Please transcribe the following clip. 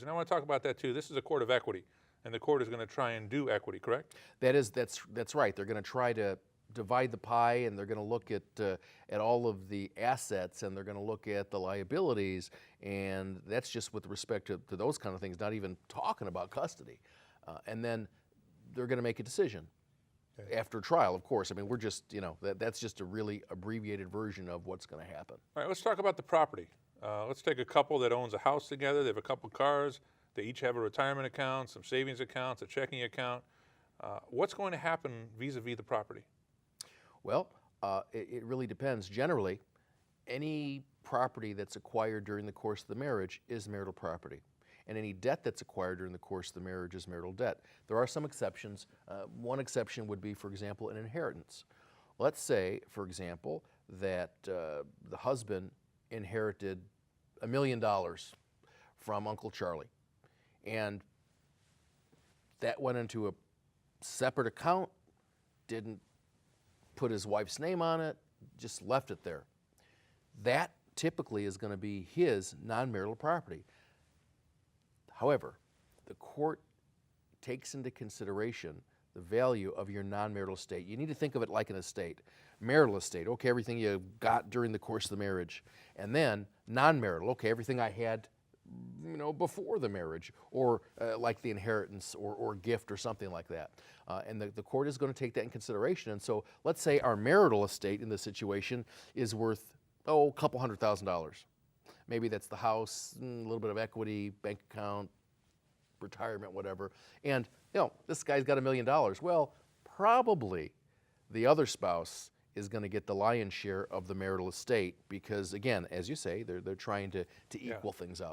And I want to talk about that too. This is a court of equity, and the court is going to try and do equity, correct? That's right. They're going to try to divide the pie, and they're going to look at all of the assets, and they're going to look at the liabilities, and that's just with respect to those kind of things, not even talking about custody. And then they're going to make a decision after trial, of course. I mean, we're just, that's just a really abbreviated version of what's going to happen. All right, let's talk about the property. Let's take a couple that owns a house together. They have a couple cars. They each have a retirement account, some savings accounts, a checking account. What's going to happen vis-a-vis the property? Well, it really depends. Generally, any property that's acquired during the course of the marriage is marital property. And any debt that's acquired during the course of the marriage is marital debt. There are some exceptions. One exception would be, for example, an inheritance. Let's say, for example, that the husband inherited $1 million from Uncle Charlie, and that went into a separate account, didn't put his wife's name on it, just left it there. That typically is going to be his non-marital property. However, the court takes into consideration the value of your non-marital estate. You need to think of it like an estate. Marital estate, okay, everything you got during the course of the marriage. And then non-marital, okay, everything I had before the marriage, or like the inheritance or gift or something like that. And the court is going to take that in consideration. And so let's say our marital estate in this situation is worth, a couple $100,000. Maybe that's the house, a little bit of equity, bank account, retirement, whatever. And this guy's got $1 million. Well, probably the other spouse is going to get the lion's share of the marital estate because, again, as you say, they're trying to equal things out.